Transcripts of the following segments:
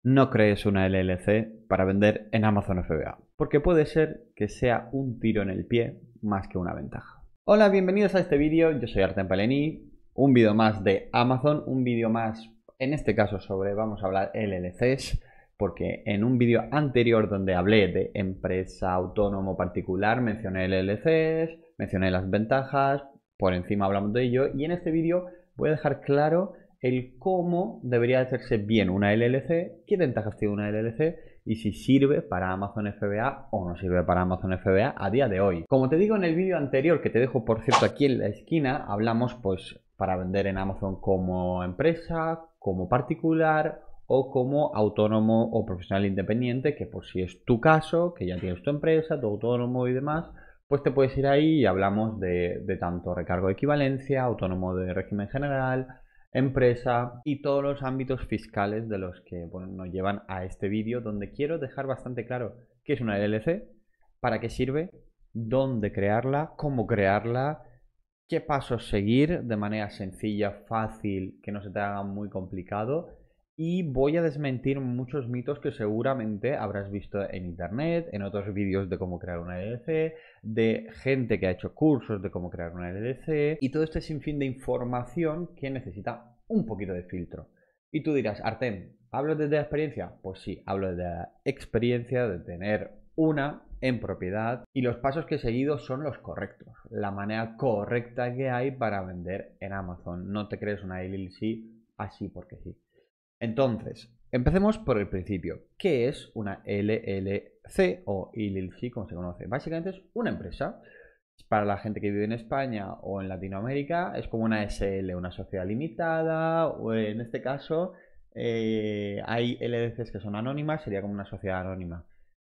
No crees una LLC para vender en Amazon FBA, porque puede ser que sea un tiro en el pie más que una ventaja. Hola, bienvenidos a este vídeo, yo soy Artem Paleni, un vídeo más de Amazon, un vídeo más, en este caso vamos a hablar LLCs, porque en un vídeo anterior donde hablé de empresa autónomo particular mencioné LLCs, mencioné las ventajas, por encima hablamos de ello, y en este vídeo voy a dejar claro el cómo debería hacerse bien una LLC, qué ventajas tiene una LLC y si sirve para Amazon FBA o no sirve para Amazon FBA a día de hoy. Como te digo en el vídeo anterior, que te dejo por cierto aquí en la esquina, hablamos pues para vender en Amazon como empresa, como particular o como autónomo o profesional independiente, que por si es tu caso, que ya tienes tu empresa, tu autónomo y demás, pues te puedes ir ahí y hablamos de tanto recargo de equivalencia, autónomo de régimen general, empresa y todos los ámbitos fiscales de los que nos llevan a este vídeo, donde quiero dejar bastante claro qué es una LLC, para qué sirve, dónde crearla, cómo crearla, qué pasos seguir de manera sencilla, fácil, que no se te haga muy complicado. Y voy a desmentir muchos mitos que seguramente habrás visto en internet, en otros vídeos de cómo crear una LLC, de gente que ha hecho cursos de cómo crear una LLC y todo este sinfín de información que necesita un poquito de filtro. Y tú dirás, Artem, ¿hablo desde la experiencia? Pues sí, hablo de la experiencia de tener una en propiedad y los pasos que he seguido son los correctos, la manera correcta que hay para vender en Amazon. No te crees una LLC así porque sí. Entonces, empecemos por el principio. ¿Qué es una LLC o LLC, como se conoce? Básicamente es una empresa. Para la gente que vive en España o en Latinoamérica es como una SL, una sociedad limitada, o en este caso hay LLCs que son anónimas, sería como una sociedad anónima.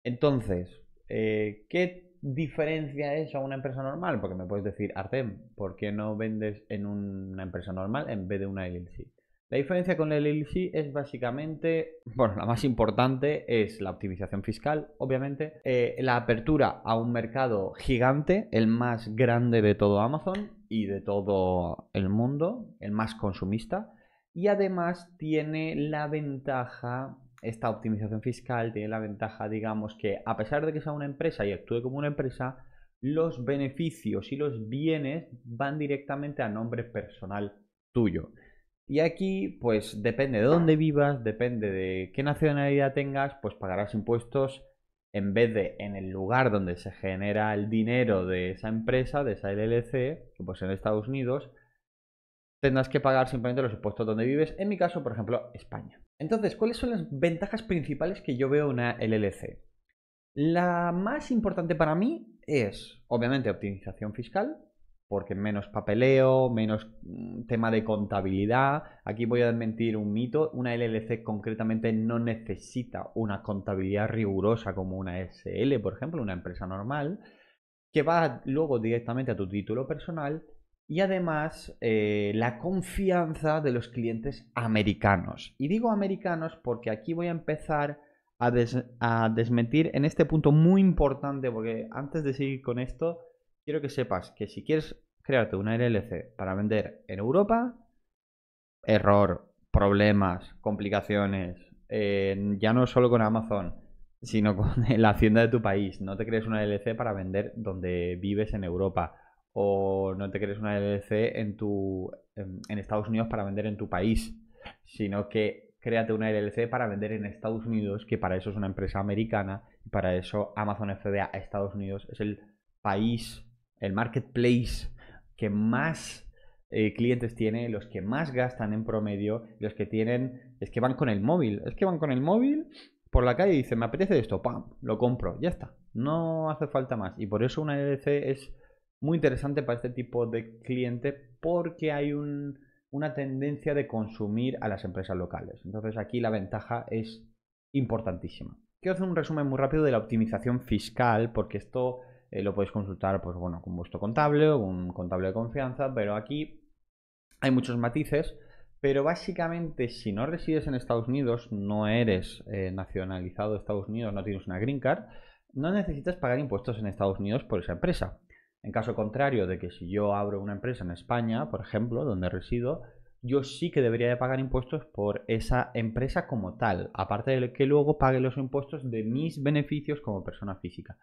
Entonces, ¿qué diferencia es a una empresa normal? Porque me puedes decir, Artem, ¿por qué no vendes en una empresa normal en vez de una LLC? La diferencia con la LLC es básicamente, bueno, la más importante es la optimización fiscal, obviamente, la apertura a un mercado gigante, el más grande de todo Amazon y de todo el mundo, el más consumista, y además tiene la ventaja, esta optimización fiscal tiene la ventaja, digamos, que a pesar de que sea una empresa y actúe como una empresa, los beneficios y los bienes van directamente a nombre personal tuyo. Y aquí, pues depende de dónde vivas, depende de qué nacionalidad tengas, pues pagarás impuestos en vez de en el lugar donde se genera el dinero de esa empresa, de esa LLC, que pues en Estados Unidos, tendrás que pagar simplemente los impuestos donde vives. En mi caso, por ejemplo, España. Entonces, ¿cuáles son las ventajas principales que yo veo en una LLC? La más importante para mí es, obviamente, optimización fiscal, porque menos papeleo, menos tema de contabilidad. Aquí voy a desmentir un mito. Una LLC concretamente no necesita una contabilidad rigurosa como una SL, por ejemplo, una empresa normal, que va luego directamente a tu título personal y además la confianza de los clientes americanos. Y digo americanos porque aquí voy a empezar a desmentir en este punto muy importante, porque antes de seguir con esto, quiero que sepas que si quieres crearte una LLC para vender en Europa, error, problemas, complicaciones, ya no solo con Amazon, sino con la hacienda de tu país. No te crees una LLC para vender donde vives en Europa. O no te crees una LLC en Estados Unidos para vender en tu país. Sino que créate una LLC para vender en Estados Unidos, que para eso es una empresa americana. Y para eso Amazon FBA a Estados Unidos es el país, el marketplace que más clientes tiene, los que más gastan en promedio, los que tienen, es que van con el móvil, por la calle y dicen, me apetece esto, ¡pam! Lo compro, ya está, no hace falta más. Y por eso una LLC es muy interesante para este tipo de cliente porque hay una tendencia de consumir a las empresas locales. Entonces aquí la ventaja es importantísima. Quiero hacer un resumen muy rápido de la optimización fiscal porque esto lo podéis consultar pues, bueno, con vuestro contable o un contable de confianza, pero aquí hay muchos matices, pero básicamente si no resides en Estados Unidos, no eres nacionalizado de Estados Unidos, no tienes una green card, no necesitas pagar impuestos en Estados Unidos por esa empresa. En caso contrario de que si yo abro una empresa en España, por ejemplo, donde resido, yo sí que debería de pagar impuestos por esa empresa como tal, aparte de que luego pague los impuestos de mis beneficios como persona física.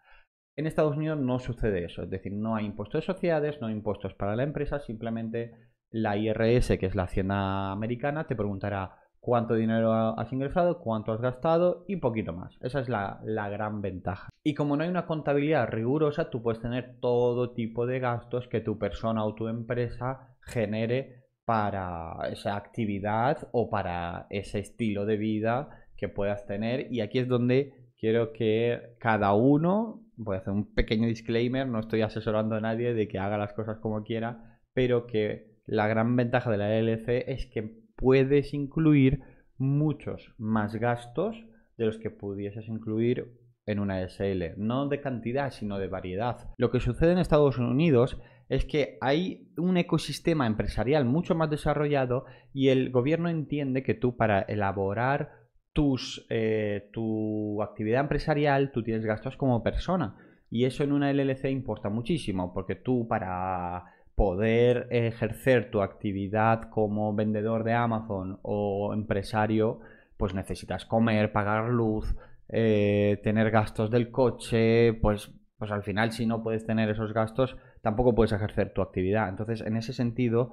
En Estados Unidos no sucede eso, es decir, no hay impuestos de sociedades, no hay impuestos para la empresa, simplemente la IRS, que es la Hacienda americana, te preguntará cuánto dinero has ingresado, cuánto has gastado y poquito más. Esa es la gran ventaja. Y como no hay una contabilidad rigurosa, tú puedes tener todo tipo de gastos que tu persona o tu empresa genere para esa actividad o para ese estilo de vida que puedas tener. Y aquí es donde quiero que cada uno, voy a hacer un pequeño disclaimer, no estoy asesorando a nadie de que haga las cosas como quiera, pero que la gran ventaja de la LLC es que puedes incluir muchos más gastos de los que pudieses incluir en una SL, no de cantidad, sino de variedad. Lo que sucede en Estados Unidos es que hay un ecosistema empresarial mucho más desarrollado y el gobierno entiende que tú, para elaborar tu actividad empresarial, tú tienes gastos como persona. Y eso en una LLC importa muchísimo, porque tú, para poder ejercer tu actividad como vendedor de Amazon o empresario, pues necesitas comer, pagar luz, tener gastos del coche, pues al final, si no puedes tener esos gastos, tampoco puedes ejercer tu actividad. Entonces, en ese sentido,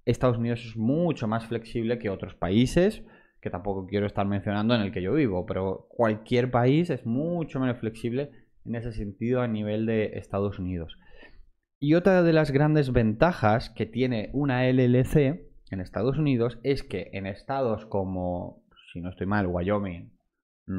Estados Unidos es mucho más flexible que otros países, que tampoco quiero estar mencionando en el que yo vivo, pero cualquier país es mucho menos flexible en ese sentido a nivel de Estados Unidos. Y otra de las grandes ventajas que tiene una LLC en Estados Unidos es que en estados como, si no estoy mal, Wyoming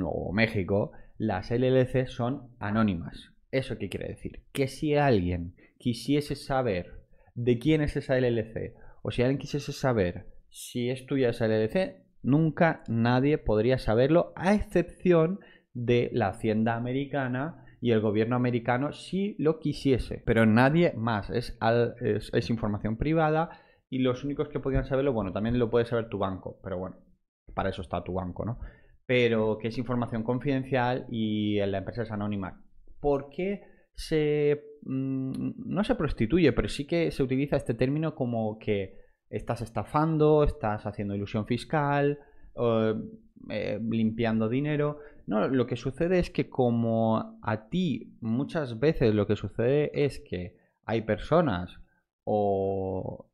o México, las LLC son anónimas. ¿Eso qué quiere decir? Que si alguien quisiese saber de quién es esa LLC, o si alguien quisiese saber si es tuya esa LLC, nunca nadie podría saberlo, a excepción de la Hacienda americana y el gobierno americano, si lo quisiese. Pero nadie más. Es información privada y los únicos que podrían saberlo, bueno, también lo puede saber tu banco, pero bueno, para eso está tu banco, ¿no? Pero que es información confidencial y la empresa es anónima. ¿Por qué no se prostituye, pero sí que se utiliza este término como que estás estafando, estás haciendo ilusión fiscal, limpiando dinero? No, lo que sucede es que, como a ti muchas veces lo que sucede es que hay personas o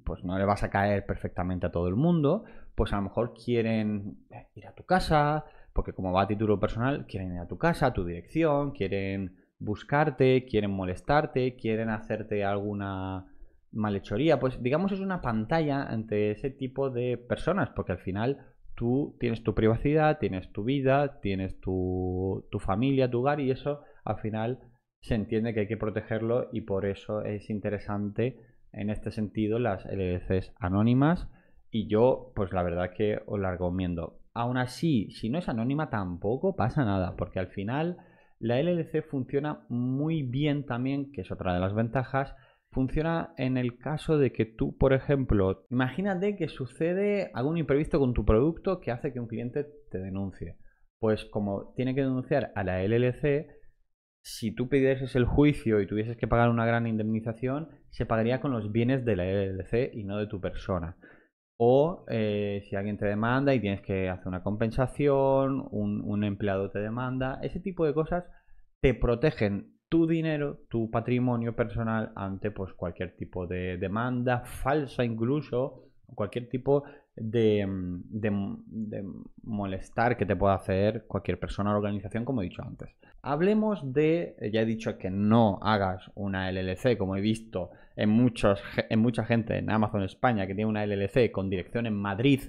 pues no le vas a caer perfectamente a todo el mundo, pues a lo mejor quieren ir a tu casa, porque como va a título personal, quieren ir a tu casa, a tu dirección, quieren buscarte, quieren molestarte, quieren hacerte alguna malhechoría. Pues digamos es una pantalla ante ese tipo de personas, porque al final tú tienes tu privacidad, tienes tu vida, tienes tu familia, tu hogar, y eso al final se entiende que hay que protegerlo, y por eso es interesante en este sentido las LLCs anónimas, y yo pues la verdad que os la recomiendo. Aún así, si no es anónima tampoco pasa nada, porque al final la LLC funciona muy bien también, que es otra de las ventajas. Funciona en el caso de que tú, por ejemplo, imagínate que sucede algún imprevisto con tu producto que hace que un cliente te denuncie. Pues como tiene que denunciar a la LLC, si tú pidieses el juicio y tuvieses que pagar una gran indemnización, se pagaría con los bienes de la LLC y no de tu persona. O si alguien te demanda y tienes que hacer una compensación, un empleado te demanda, ese tipo de cosas te protegen tu dinero, tu patrimonio personal ante pues cualquier tipo de demanda falsa, incluso cualquier tipo de molestar que te pueda hacer cualquier persona o organización, como he dicho antes. Hablemos de, ya he dicho que no hagas una LLC, como he visto en mucha gente en Amazon España que tiene una LLC con dirección en Madrid.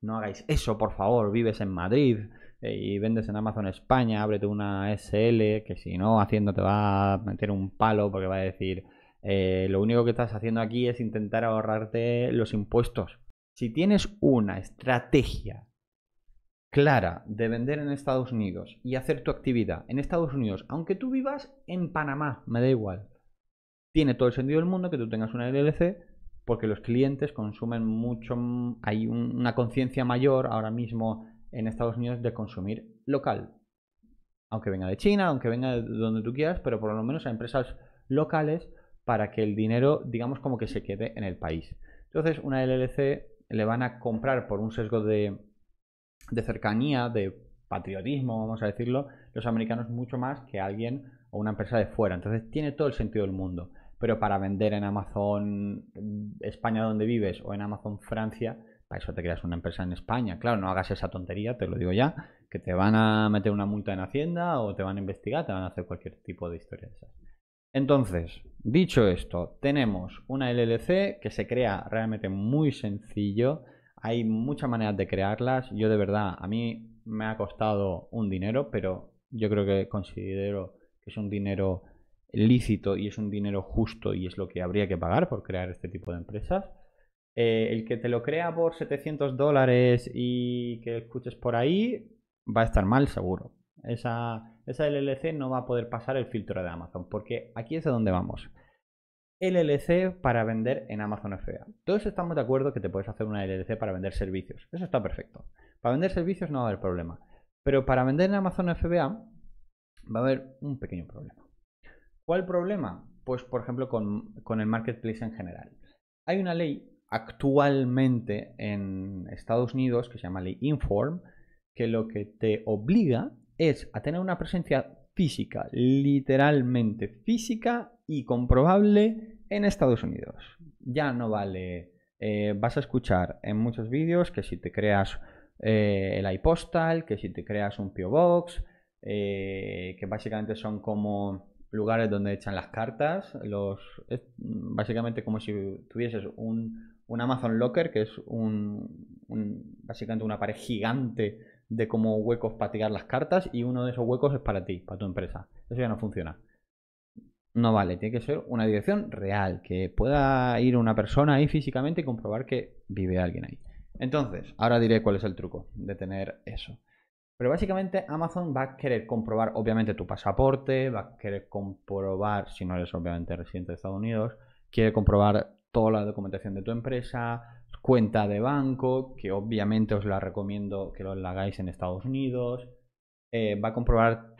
No hagáis eso, por favor. Vives en Madrid y vendes en Amazon España, ábrete una SL, que si no, Hacienda te va a meter un palo, porque va a decir, lo único que estás haciendo aquí es intentar ahorrarte los impuestos. Si tienes una estrategia clara de vender en Estados Unidos y hacer tu actividad en Estados Unidos, aunque tú vivas en Panamá, me da igual, tiene todo el sentido del mundo que tú tengas una LLC, porque los clientes consumen mucho, hay una conciencia mayor ahora mismo en Estados Unidos de consumir local. Aunque venga de China, aunque venga de donde tú quieras, pero por lo menos a empresas locales, para que el dinero, digamos, como que se quede en el país. Entonces, una LLC le van a comprar por un sesgo de cercanía, de patriotismo, vamos a decirlo, los americanos mucho más que alguien o una empresa de fuera. Entonces, tiene todo el sentido del mundo. Pero para vender en Amazon España donde vives o en Amazon Francia, para eso te creas una empresa en España. Claro, no hagas esa tontería, te lo digo ya, que te van a meter una multa en Hacienda o te van a investigar, te van a hacer cualquier tipo de historia de esas. Entonces, dicho esto, tenemos una LLC que se crea realmente muy sencillo. Hay muchas maneras de crearlas. Yo de verdad, a mí me ha costado un dinero, pero yo creo que considero que es un dinero lícito y es un dinero justo y es lo que habría que pagar por crear este tipo de empresas. El que te lo crea por $700 y que escuches por ahí va a estar mal seguro. Esa LLC no va a poder pasar el filtro de Amazon, porque aquí es de donde vamos. LLC para vender en Amazon FBA. Todos estamos de acuerdo que te puedes hacer una LLC para vender servicios. Eso está perfecto. Para vender servicios no va a haber problema. Pero para vender en Amazon FBA va a haber un pequeño problema. ¿Cuál problema? Pues por ejemplo con el marketplace en general. Hay una ley actualmente en Estados Unidos que se llama Ley Inform, que lo que te obliga es a tener una presencia física, literalmente física y comprobable en Estados Unidos. Ya no vale, vas a escuchar en muchos vídeos que si te creas el iPostal, que si te creas un P.O. Box, que básicamente son como lugares donde echan las cartas, es básicamente como si tuvieses un Amazon Locker, que es básicamente una pared gigante de como huecos para tirar las cartas, y uno de esos huecos es para ti, para tu empresa. Eso ya no funciona. No vale, tiene que ser una dirección real, que pueda ir una persona ahí físicamente y comprobar que vive alguien ahí. Entonces, ahora diré cuál es el truco de tener eso. Pero básicamente Amazon va a querer comprobar, obviamente, tu pasaporte, va a querer comprobar, si no eres obviamente residente de Estados Unidos, quiere comprobar toda la documentación de tu empresa, cuenta de banco, que obviamente os la recomiendo que lo hagáis en Estados Unidos, va a comprobar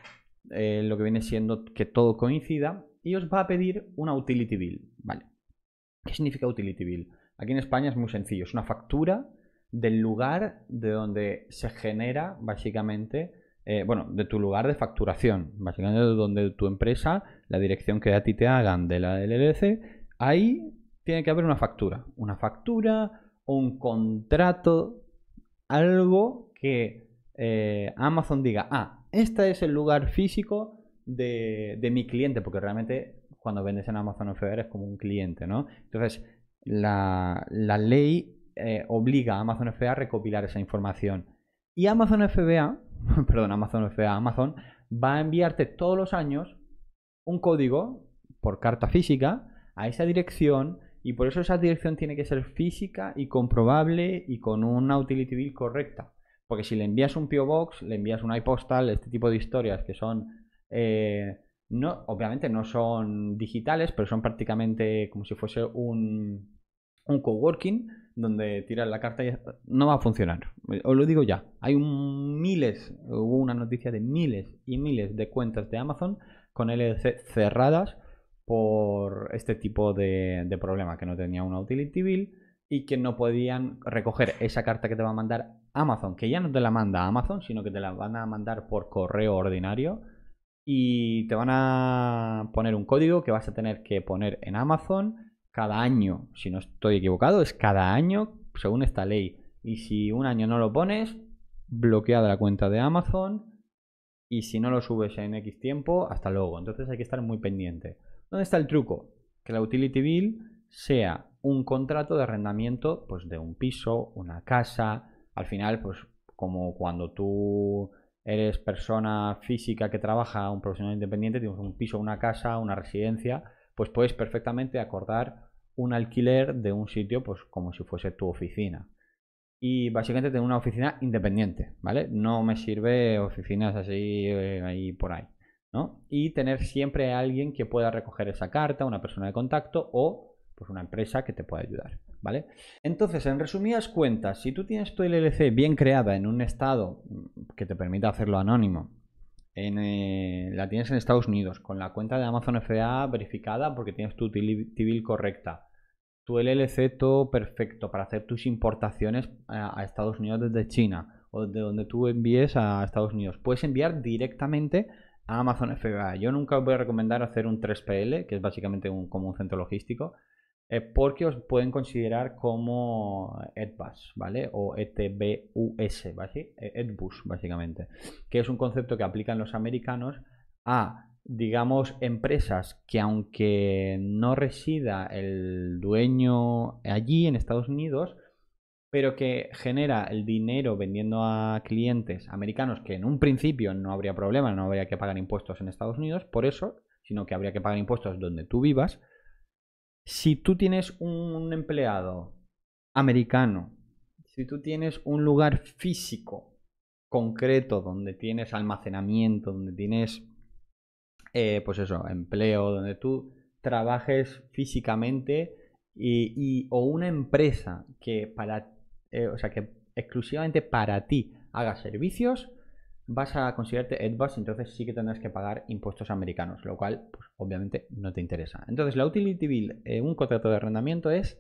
lo que viene siendo que todo coincida y os va a pedir una utility bill, ¿vale? ¿Qué significa utility bill? Aquí en España es muy sencillo, es una factura del lugar de donde se genera básicamente, de tu lugar de facturación, básicamente de donde tu empresa, la dirección que a ti te hagan de la LLC, ahí tiene que haber una factura o un contrato, algo que Amazon diga, este es el lugar físico de mi cliente, porque realmente cuando vendes en Amazon FBA eres como un cliente, ¿no? Entonces, la ley obliga a Amazon FBA a recopilar esa información. Y Amazon FBA va a enviarte todos los años un código por carta física a esa dirección, y por eso esa dirección tiene que ser física y comprobable y con una utility bill correcta. Porque si le envías un P.O. Box, le envías un iPostal, este tipo de historias que son... obviamente no son digitales, pero son prácticamente como si fuese un coworking donde tiras la carta y no va a funcionar. Os lo digo ya. Hay hubo una noticia de miles y miles de cuentas de Amazon con LLC cerradas por este tipo de problema, que no tenía una utility bill y que no podían recoger esa carta que te va a mandar Amazon, que ya no te la manda Amazon, sino que te la van a mandar por correo ordinario, y te van a poner un código que vas a tener que poner en Amazon cada año. Si no estoy equivocado, es cada año según esta ley. Y si un año no lo pones, bloqueada la cuenta de Amazon. Y si no lo subes en X tiempo, hasta luego. Entonces hay que estar muy pendiente. ¿Dónde está el truco? Que la utility bill sea un contrato de arrendamiento, pues de un piso, una casa. Al final, pues como cuando tú eres persona física que trabaja, un profesional independiente, tienes un piso, una casa, una residencia, pues puedes perfectamente acordar un alquiler de un sitio, pues como si fuese tu oficina. Y básicamente tener una oficina independiente, ¿vale? No me sirve oficinas así ahí por ahí, ¿no? Y tener siempre a alguien que pueda recoger esa carta, una persona de contacto o pues una empresa que te pueda ayudar, ¿vale? Entonces, en resumidas cuentas, si tú tienes tu LLC bien creada en un estado que te permita hacerlo anónimo, la tienes en Estados Unidos, con la cuenta de Amazon FBA verificada porque tienes tu utility bill correcta, tu LLC todo perfecto para hacer tus importaciones a Estados Unidos desde China o de donde tú envíes a Estados Unidos. Puedes enviar directamente a Amazon FBA. Yo nunca os voy a recomendar hacer un 3PL, que es básicamente como un centro logístico, porque os pueden considerar como ETBUS, ¿vale? O ETBUS, ¿vale? ETBUS, básicamente, que es un concepto que aplican los americanos a, digamos, empresas que aunque no resida el dueño allí en Estados Unidos, pero que genera el dinero vendiendo a clientes americanos que en un principio no habría problema, no habría que pagar impuestos en Estados Unidos, por eso, sino que habría que pagar impuestos donde tú vivas. Si tú tienes un empleado americano, si tú tienes un lugar físico concreto donde tienes almacenamiento, donde tienes, pues eso, empleo, donde tú trabajes físicamente o una empresa que o sea, que exclusivamente para ti haga servicios, vas a considerarte ETBUS, entonces sí que tendrás que pagar impuestos americanos, lo cual, pues obviamente no te interesa. Entonces, la utility bill en un contrato de arrendamiento es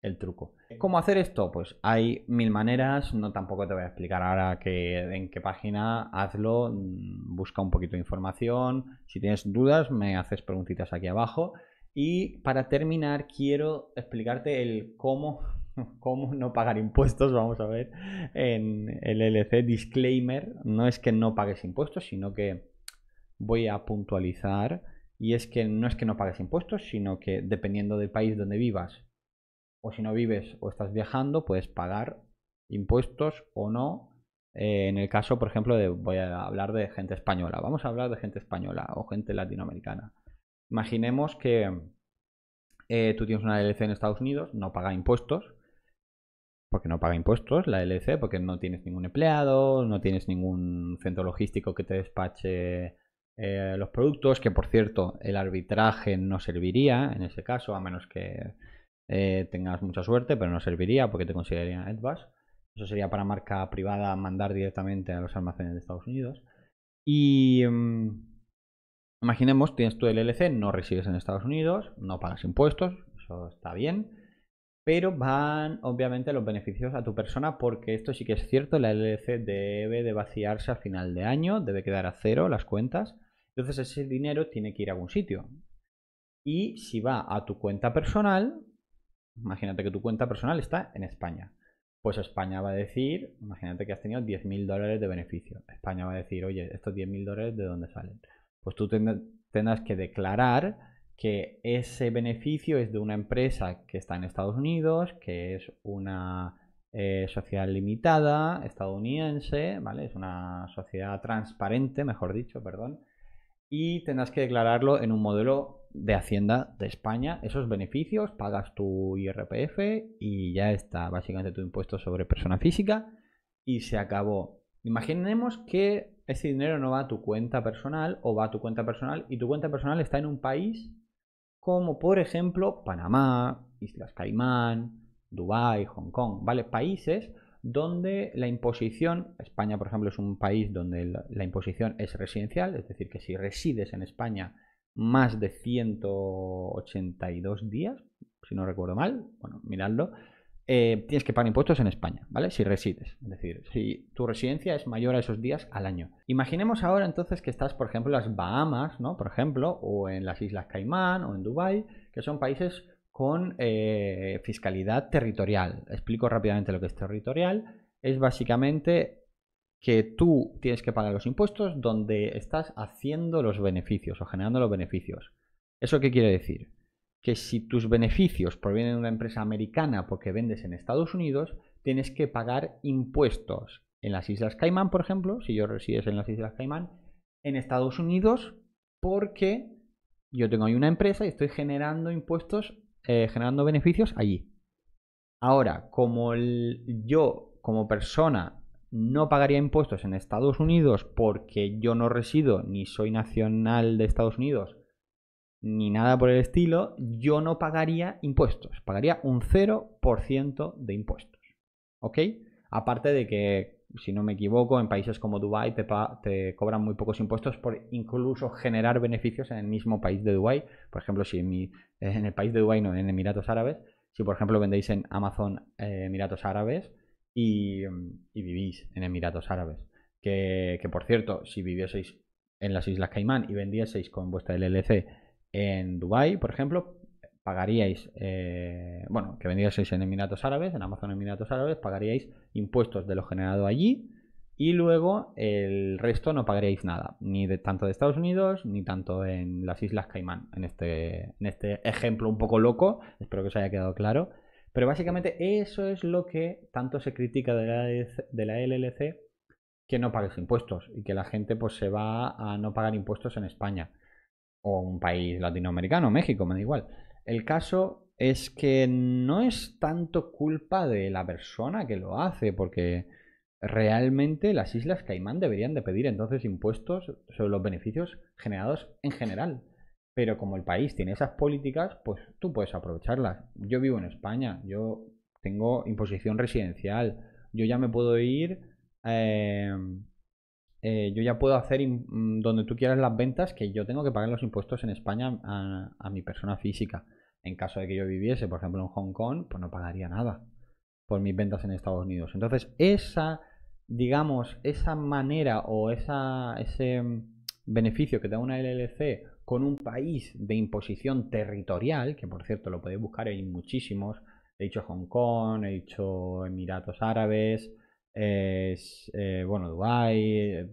el truco. ¿Cómo hacer esto? Pues hay mil maneras, no tampoco te voy a explicar ahora en qué página, hazlo, busca un poquito de información, si tienes dudas me haces preguntitas aquí abajo. Y para terminar quiero explicarte el cómo no pagar impuestos, vamos a ver, en el LLC. Disclaimer, no es que no pagues impuestos, sino que voy a puntualizar, y es que no es que no pagues impuestos, sino que dependiendo del país donde vivas, o si no vives o estás viajando, puedes pagar impuestos o no. En el caso, por ejemplo, voy a hablar de gente española. Vamos a hablar de gente española o gente latinoamericana. Imaginemos que tú tienes una LLC en Estados Unidos, no paga impuestos, porque no paga impuestos la LLC, porque no tienes ningún empleado, no tienes ningún centro logístico que te despache los productos, que por cierto el arbitraje no serviría en ese caso, a menos que tengas mucha suerte, pero no serviría porque te considerarían ETBUS. Eso sería para marca privada mandar directamente a los almacenes de Estados Unidos. Y imaginemos, tienes tu LLC, no resides en Estados Unidos, no pagas impuestos, eso está bien, pero van obviamente los beneficios a tu persona, porque esto sí que es cierto, la LLC debe de vaciarse a final de año, debe quedar a cero las cuentas, entonces ese dinero tiene que ir a algún sitio. Y si va a tu cuenta personal, imagínate que tu cuenta personal está en España. Pues España va a decir, imagínate que has tenido 10.000 dólares de beneficio. España va a decir, oye, estos 10.000 dólares, ¿de dónde salen? Pues tú tendrás que declarar que ese beneficio es de una empresa que está en Estados Unidos, que es una sociedad limitada estadounidense, ¿vale? Es una sociedad transparente, mejor dicho, perdón. Y tendrás que declararlo en un modelo de Hacienda de España, esos beneficios, pagas tu IRPF y ya está, básicamente tu impuesto sobre persona física y se acabó. Imaginemos que ese dinero no va a tu cuenta personal o va a tu cuenta personal y tu cuenta personal está en un país como por ejemplo Panamá, Islas Caimán, Dubái, Hong Kong, ¿vale? Países donde la imposición, España por ejemplo es un país donde la imposición es residencial, es decir, que si resides en España más de 182 días, si no recuerdo mal, bueno, miradlo, tienes que pagar impuestos en España, ¿vale? Si resides, es decir, si tu residencia es mayor a esos días al año. Imaginemos ahora entonces que estás, por ejemplo, en las Bahamas, ¿no? Por ejemplo, o en las Islas Caimán o en Dubái, que son países con fiscalidad territorial. Explico rápidamente lo que es territorial. Es básicamente que tú tienes que pagar los impuestos donde estás haciendo los beneficios o generando los beneficios. ¿Eso qué quiere decir? Que si tus beneficios provienen de una empresa americana porque vendes en Estados Unidos, tienes que pagar impuestos en las Islas Caimán, por ejemplo, si yo resides en las Islas Caimán, en Estados Unidos, porque yo tengo ahí una empresa y estoy generando impuestos, generando beneficios allí. Ahora, como yo como persona no pagaría impuestos en Estados Unidos porque yo no resido ni soy nacional de Estados Unidos ni nada por el estilo, yo no pagaría impuestos. Pagaría un 0% de impuestos. ¿Ok? Aparte de que, si no me equivoco, en países como Dubái te cobran muy pocos impuestos por incluso generar beneficios en el mismo país de Dubái. Por ejemplo, si en el país de Dubái, no en Emiratos Árabes, si por ejemplo vendéis en Amazon Emiratos Árabes y vivís en Emiratos Árabes. Que por cierto, si vivieseis en las Islas Caimán y vendieseis con vuestra LLC en Dubái, por ejemplo, pagaríais, bueno, que vendieseis en Emiratos Árabes, en Amazon Emiratos Árabes, pagaríais impuestos de lo generado allí y luego el resto no pagaríais nada, ni tanto de Estados Unidos ni tanto en las Islas Caimán, en este ejemplo un poco loco, espero que os haya quedado claro. Pero básicamente eso es lo que tanto se critica de la LLC, que no pagues impuestos y que la gente pues se va a no pagar impuestos en España o un país latinoamericano, México, me da igual. El caso es que no es tanto culpa de la persona que lo hace, porque realmente las Islas Caimán deberían de pedir entonces impuestos sobre los beneficios generados en general. Pero como el país tiene esas políticas, pues tú puedes aprovecharlas. Yo vivo en España, yo tengo imposición residencial, yo ya me puedo ir, eh, yo ya puedo hacer donde tú quieras las ventas, que yo tengo que pagar los impuestos en España a mi persona física. En caso de que yo viviese, por ejemplo, en Hong Kong, pues no pagaría nada por mis ventas en Estados Unidos. Entonces, digamos, esa manera o ese beneficio que da una LLC con un país de imposición territorial, que por cierto lo podéis buscar, hay muchísimos. He dicho Hong Kong, he dicho Emiratos Árabes, bueno, Dubái,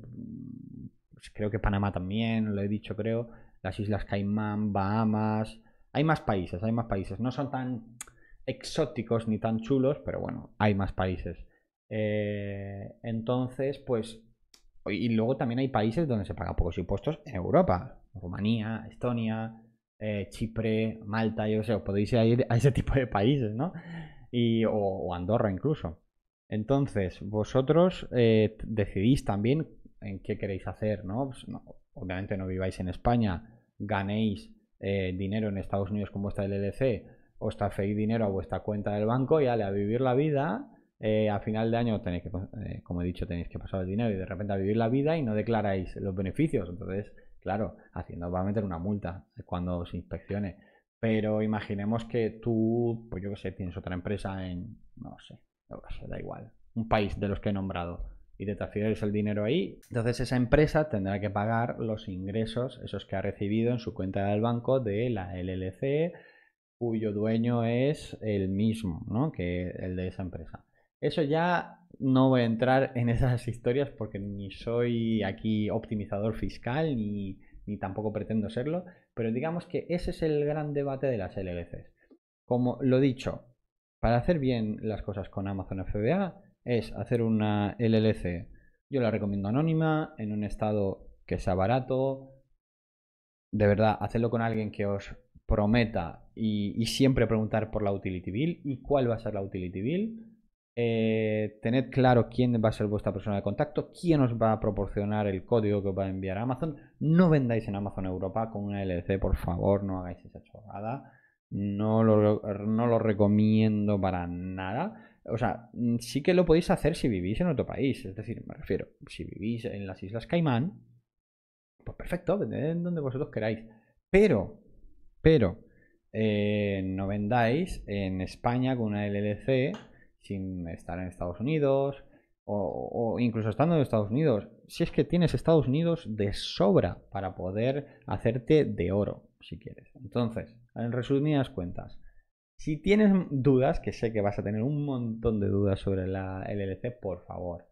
creo que Panamá también, lo he dicho creo, las Islas Caimán, Bahamas, hay más países, no son tan exóticos ni tan chulos, pero bueno, hay más países. Entonces, pues, y luego también hay países donde se pagan pocos impuestos en Europa, Rumanía, Estonia, Chipre, Malta, yo sé, os podéis ir a ese tipo de países, ¿no? O Andorra incluso. Entonces, vosotros decidís también en qué queréis hacer, ¿no? Pues obviamente no viváis en España, ganéis dinero en Estados Unidos con vuestra LLC, os transferís dinero a vuestra cuenta del banco y a vivir la vida. A final de año tenéis que, como he dicho, tenéis que pasar el dinero y de repente a vivir la vida y no declaráis los beneficios. Entonces, claro, Hacienda os va a meter una multa cuando os inspeccione. Pero imaginemos que tú, pues yo que sé, tienes otra empresa en, no sé, da igual, un país de los que he nombrado y te transfieres el dinero ahí, entonces esa empresa tendrá que pagar los ingresos, esos que ha recibido en su cuenta del banco de la LLC, cuyo dueño es el mismo, ¿no? Que el de esa empresa. Eso ya no voy a entrar en esas historias porque ni soy aquí optimizador fiscal ni tampoco pretendo serlo, pero digamos que ese es el gran debate de las LLCs. Como lo dicho, para hacer bien las cosas con Amazon FBA es hacer una LLC. Yo la recomiendo anónima, en un estado que sea barato. De verdad, hacedlo con alguien que os prometa y siempre preguntar por la utility bill y cuál va a ser la utility bill. Tened claro quién va a ser vuestra persona de contacto, quién os va a proporcionar el código que os va a enviar a Amazon. No vendáis en Amazon Europa con una LLC, por favor, no hagáis esa chorrada. No lo recomiendo para nada. O sea, sí que lo podéis hacer si vivís en otro país. Es decir, me refiero, si vivís en las Islas Caimán, pues perfecto, vended donde vosotros queráis. Pero, no vendáis en España con una LLC sin estar en Estados Unidos o incluso estando en Estados Unidos. Si es que tienes Estados Unidos de sobra para poder hacerte de oro, si quieres. Entonces, en resumidas cuentas, si tienes dudas, que sé que vas a tener un montón de dudas sobre la LLC, por favor,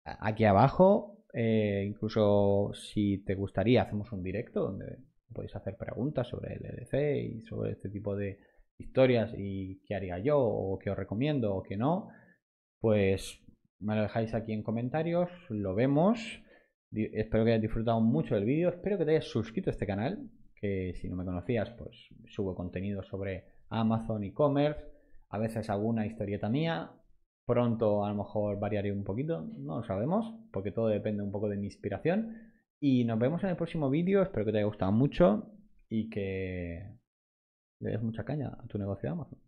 aquí abajo, incluso si te gustaría, hacemos un directo donde podéis hacer preguntas sobre el LLC y sobre este tipo de historias y qué haría yo o qué os recomiendo o qué no, pues me lo dejáis aquí en comentarios, lo vemos. Espero que hayas disfrutado mucho del vídeo, espero que te hayas suscrito a este canal, que si no me conocías, pues subo contenido sobre Amazon e-commerce, a veces alguna historieta mía. Pronto a lo mejor variaré un poquito, no lo sabemos, porque todo depende un poco de mi inspiración. Y nos vemos en el próximo vídeo, espero que te haya gustado mucho y que le des mucha caña a tu negocio de Amazon.